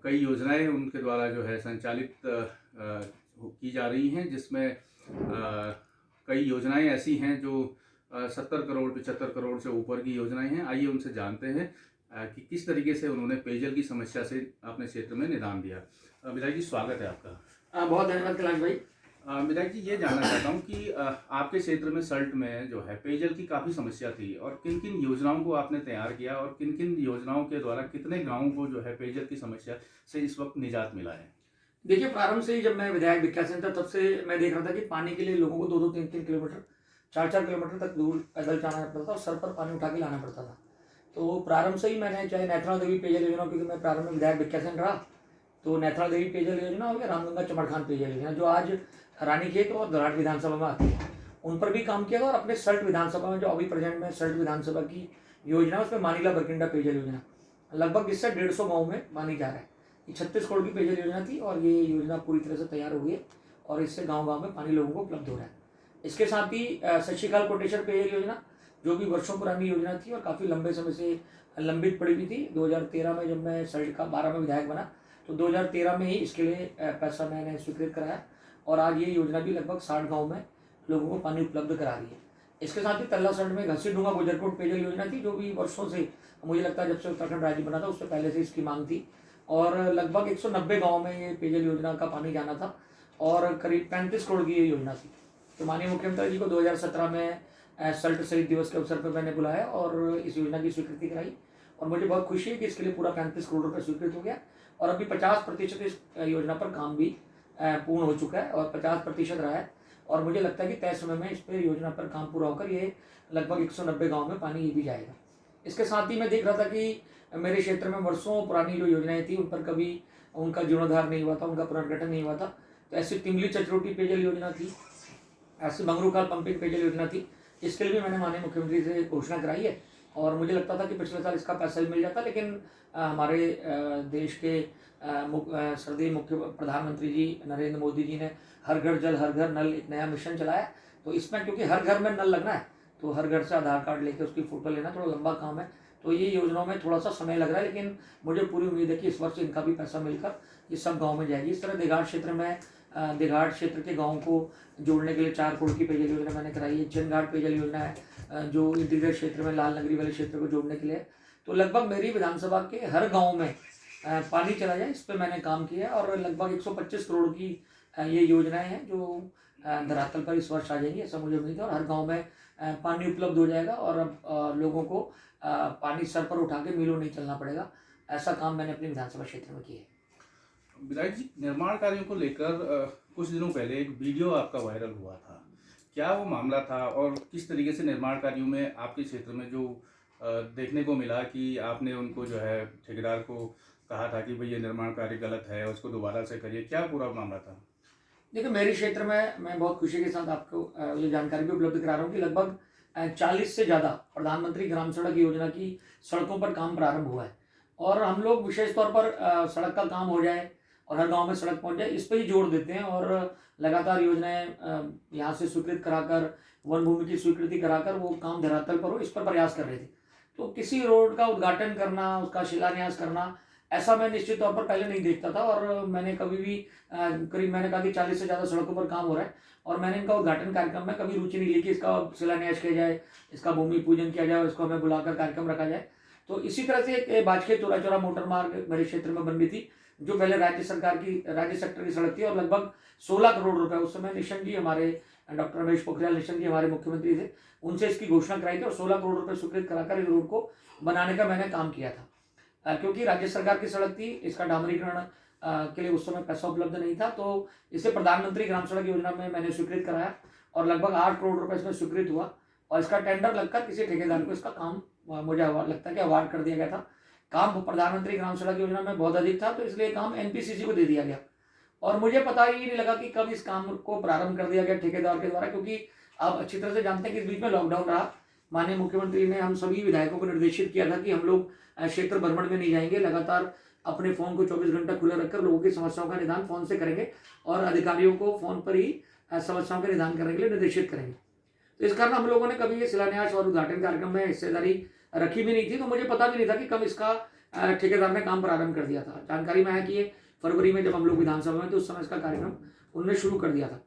कई योजनाएं उनके द्वारा जो है संचालित की जा रही हैं, जिसमें कई योजनाएं ऐसी हैं जो 70 करोड़ 75 करोड़ से ऊपर की योजनाएं हैं। आइए उनसे जानते हैं कि किस तरीके से उन्होंने पेयजल की समस्या से अपने क्षेत्र में निदान दिया। विधायक जी, स्वागत है आपका। बहुत धन्यवाद कैलाश भाई। विधायक जी, ये जानना चाहता हूँ कि आपके क्षेत्र में सल्ट में जो है पेयजल की काफ़ी समस्या थी, और किन किन योजनाओं को आपने तैयार किया और किन किन योजनाओं के द्वारा कितने गाँवों को जो है पेयजल की समस्या से इस वक्त निजात मिला है? देखिए, प्रारंभ से ही जब मैं विधायक भिक्यासेन था, तब से मैं देख रहा था कि पानी के लिए लोगों को 2-2, 3-3 किलोमीटर, 4-4 किलोमीटर तक दूर पैदल जाना पड़ता था और सर पर पानी उठा के लाना पड़ता था। तो प्रारंभ से ही मैंने, चाहे नेथला देवी पेयजल योजना, क्योंकि मैं प्रारंभ में विधायक भिक्यासेन रहा, तो नेथला देवी पेयजल योजना हो या रामगंगा चमड़खान पेयजल योजना, जो आज रानीखेत और दराट विधानसभा में आती है, उन पर भी काम किया था। और अपने सल्ट विधानसभा में, जो अभी प्रेजेंट में सल्ट विधानसभा की योजना है, उसमें मानीला बरकिंडा पेयजल योजना, लगभग इससे 150 गाँव में पानी जा रहा है। 36 करोड़ की पेयजल योजना थी और ये योजना पूरी तरह से तैयार हो गई है और इससे गांव-गांव में पानी लोगों को उपलब्ध हो रहा है। इसके साथ ही शशिकाल कोटेश्वर पेयजल योजना, जो भी वर्षों पुरानी योजना थी और काफ़ी लंबे समय से लंबित पड़ी हुई थी। 2013 में जब मैं सल्ट का 12 में विधायक बना, तो 2013 में ही इसके लिए पैसा मैंने स्वीकृत कराया और आज ये योजना भी लगभग 60 गाँव में लोगों को पानी उपलब्ध करा रही है। इसके साथ ही तल्ला सल्ट में घसीडूंगा गुजरकोट पेयजल योजना थी, जो भी वर्षों से, मुझे लगता है जब से उत्तराखंड राज्य बना था उससे पहले से इसकी मांग थी, और लगभग 190 गाँव में ये पेयजल योजना का पानी जाना था और करीब 35 करोड़ की ये योजना थी। तो माननीय मुख्यमंत्री जी को 2017 में सल्ट शहीद दिवस के अवसर पर मैंने बुलाया और इस योजना की स्वीकृति कराई, और मुझे बहुत खुशी है कि इसके लिए पूरा 35 करोड़ रुपये स्वीकृत हो गया और अभी 50% इस योजना पर काम भी पूर्ण हो चुका है और 50% रहा है, और मुझे लगता है कि तय समय में इस पर योजना पर काम पूरा होकर ये लगभग 190 गाँव में पानी ये भी जाएगा। इसके साथ ही मैं देख रहा था कि मेरे क्षेत्र में वर्षों पुरानी जो योजनाएं थी उन पर कभी उनका जीर्णोद्धार नहीं हुआ था, उनका पुनर्गठन नहीं हुआ था। तो ऐसी तिमली चचरोटी पेयजल योजना थी, ऐसी मंगरूखाल पंपिंग पेयजल योजना थी, इसके लिए भी मैंने माननीय मुख्यमंत्री से घोषणा कराई है और मुझे लगता था कि पिछले साल इसका पैसा भी मिल जाता, लेकिन हमारे देश के श्रद्धेय मुख्य प्रधानमंत्री जी नरेंद्र मोदी जी ने हर घर जल हर घर नल एक नया मिशन चलाया। तो इसमें क्योंकि हर घर में नल लगना है, तो हर घर से आधार कार्ड लेके उसकी फ़ोटो लेना थोड़ा लंबा काम है, तो ये योजनाओं में थोड़ा सा समय लग रहा है, लेकिन मुझे पूरी उम्मीद है कि इस वर्ष इनका भी पैसा मिलकर ये सब गाँव में जाएगी। इस तरह देघाट क्षेत्र में देघाट क्षेत्र के गाँव को जोड़ने के लिए 4 करोड़ की पेयजल योजना मैंने कराई है। जनघाट पेयजल योजना है जो इंटीग्रेट क्षेत्र में लाल नगरी वाले क्षेत्र को जोड़ने के लिए। तो लगभग मेरी विधानसभा के हर गाँव में पानी चला जाए, इस पर मैंने काम किया है और लगभग 125 करोड़ की ये योजनाएं हैं जो धरातल पर इस वर्ष आ जाएंगी, ऐसा मुझे उम्मीद है। और हर गांव में पानी उपलब्ध हो जाएगा और अब लोगों को पानी सर पर उठा के मीलों नहीं चलना पड़ेगा। ऐसा काम मैंने अपने विधानसभा क्षेत्र में किया है। विधायक जी, निर्माण कार्यों को लेकर कुछ दिनों पहले एक वीडियो आपका वायरल हुआ था, क्या वो मामला था और किस तरीके से निर्माण कार्यों में आपके क्षेत्र में जो देखने को मिला कि आपने उनको जो है ठेकेदार को कहा था कि भाई ये निर्माण कार्य गलत है, उसको दोबारा से करिए, क्या पूरा मामला था? देखिए, मेरे क्षेत्र में मैं बहुत खुशी के साथ आपको ये जानकारी भी उपलब्ध करा रहा हूँ कि लगभग 40 से ज़्यादा प्रधानमंत्री ग्राम सड़क योजना की सड़कों पर काम प्रारंभ हुआ है और हम लोग विशेष तौर पर सड़क का काम हो जाए और हर गांव में सड़क पहुंच जाए, इस पर ही जोर देते हैं और लगातार योजनाएं यहाँ से स्वीकृत कराकर, वन भूमि की स्वीकृति कराकर वो काम धरातल पर हो, इस पर प्रयास कर रहे थे। तो किसी रोड का उद्घाटन करना, उसका शिलान्यास करना, ऐसा मैं निश्चित तौर पर पहले नहीं देखता था और मैंने कभी भी करीब मैंने कहा कि 40 से ज़्यादा सड़कों पर काम हो रहा है और मैंने इनका उद्घाटन कार्यक्रम में कभी रुचि नहीं ली कि इसका शिलान्यास किया जाए, इसका भूमि पूजन किया जाए और इसको हमें बुलाकर कार्यक्रम रखा जाए। तो इसी तरह से एक बाजखेत चौरा चौरा मोटर मार्ग मेरे क्षेत्र में बन रही थी, जो पहले राज्य सेक्टर की सड़क थी और लगभग 16 करोड़ रुपए उस समय निशंक जी, हमारे डॉक्टर रमेश पोखरियाल निशंक जी हमारे मुख्यमंत्री थे, उनसे इसकी घोषणा कराई थी और 16 करोड़ रुपए स्वीकृत कराकर इस रोड को बनाने का मैंने काम किया था। क्योंकि राज्य सरकार की सड़क थी, इसका डामरीकरण के लिए उस समय पैसा उपलब्ध नहीं था, तो इसे प्रधानमंत्री ग्राम सड़क योजना में मैंने स्वीकृत कराया और लगभग 8 करोड़ रुपए इसमें स्वीकृत हुआ और इसका टेंडर लगकर किसी ठेकेदार को इसका काम मुझे लगता है कि अवार्ड कर दिया गया था। काम प्रधानमंत्री ग्राम सड़क योजना में बहुत अधिक था, तो इसलिए काम एनपीसीसी को दे दिया गया और मुझे पता ही नहीं लगा कि कब इस काम को प्रारंभ कर दिया गया ठेकेदार के द्वारा, क्योंकि आप अच्छी तरह से जानते हैं कि इस बीच में लॉकडाउन रहा। माननीय मुख्यमंत्री ने हम सभी विधायकों को निर्देशित किया था कि हम लोग क्षेत्र भ्रमण में नहीं जाएंगे, लगातार अपने फ़ोन को 24 घंटा खुला रखकर लोगों की समस्याओं का निदान फ़ोन से करेंगे और अधिकारियों को फ़ोन पर ही समस्याओं का निदान करने के लिए निर्देशित करेंगे। तो इस कारण हम लोगों ने कभी ये शिलान्यास और उद्घाटन कार्यक्रम में हिस्सेदारी रखी भी नहीं थी, तो मुझे पता भी नहीं था कि कब इसका ठेकेदार ने काम प्रारंभ कर दिया था। जानकारी में है कि ये फरवरी में जब हम लोग विधानसभा में थे उस समय इसका कार्यक्रम उन्होंने शुरू कर दिया था।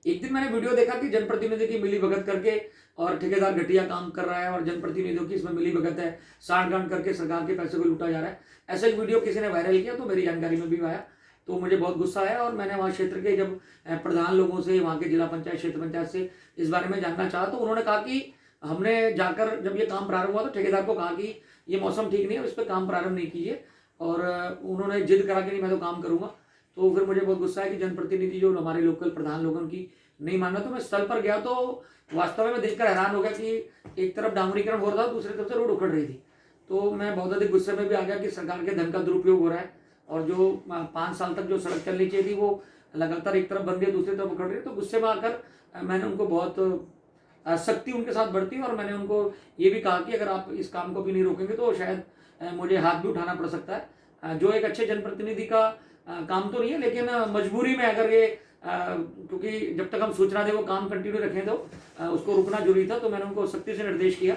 एक दिन मैंने वीडियो देखा कि जनप्रतिनिधि की मिली भगत करके और ठेकेदार घटिया काम कर रहा है और जनप्रतिनिधियों की इसमें मिली भगत है, सांठ-गांठ करके सरकार के पैसे को लूटा जा रहा है। ऐसा एक वीडियो किसी ने वायरल किया तो मेरी जानकारी में भी आया, तो मुझे बहुत गुस्सा आया और मैंने वहाँ क्षेत्र के जब प्रधान लोगों से, वहाँ के जिला पंचायत, क्षेत्र पंचायत से इस बारे में जानना चाहा तो उन्होंने कहा कि हमने जाकर जब ये काम प्रारंभ हुआ तो ठेकेदार को कहा कि ये मौसम ठीक नहीं है, इस पर काम प्रारंभ नहीं कीजिए, और उन्होंने जिद करा कि नहीं मैं तो काम करूँगा। तो फिर मुझे बहुत गुस्सा है कि जनप्रतिनिधि जो हमारे लोकल प्रधान लोगों की नहीं माना। तो मैं स्थल पर गया तो वास्तव में मैं देखकर हैरान हो गया कि एक तरफ डामरीकरण हो रहा था, दूसरी तरफ से रोड उखड़ रही थी। तो मैं बहुत अधिक गुस्से में भी आ गया कि सरकार के धन का दुरुपयोग हो रहा है और जो 5 साल तक जो सड़क चलनी चाहिए थी वो लगातार एक तरफ बन रही है, दूसरी तरफ उखड़ रही है। तो गुस्से में आकर मैंने उनको बहुत सख्ती उनके साथ बरती और मैंने उनको ये भी कहा कि अगर आप इस काम को भी नहीं रोकेंगे तो शायद मुझे हाथ भी उठाना पड़ सकता है, जो एक अच्छे जनप्रतिनिधि का काम तो नहीं है, लेकिन मजबूरी में अगर ये क्योंकि जब तक हम सूचना दें वो काम कंटिन्यू रखें तो उसको रुकना जरूरी था। तो मैंने उनको सख्ती से निर्देश किया,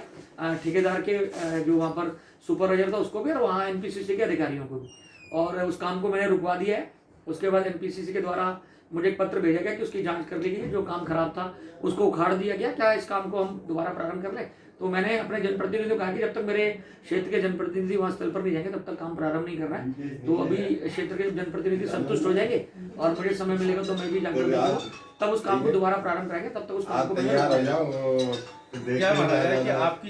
ठेकेदार के जो वहाँ पर सुपरवाइजर था उसको भी और वहाँ एनपीसीसी के अधिकारियों को भी, और उस काम को मैंने रुकवा दिया है। उसके बाद एनपीसीसी के द्वारा मुझे एक पत्र भेजा गया कि उसकी जांच कर ली गई, जो काम खराब था उसको उखाड़ दिया गया, क्या इस काम को हम दोबारा प्रारंभ कर लें। तो मैंने अपने जनप्रतिनिधि को कहा कि जब तक मेरे क्षेत्र के जनप्रतिनिधि वहाँ स्थल पर नहीं जाएंगे तब तक काम प्रारंभ नहीं करना है। तो अभी क्षेत्र के जनप्रतिनिधि संतुष्ट हो जाएंगे और मुझे समय मिलेगा तो मैं भी जाकर मिलूंगा, तब उस काम को दोबारा प्रारंभ करेंगे, तब तक उस काम को क्या माना जाए कि आपकी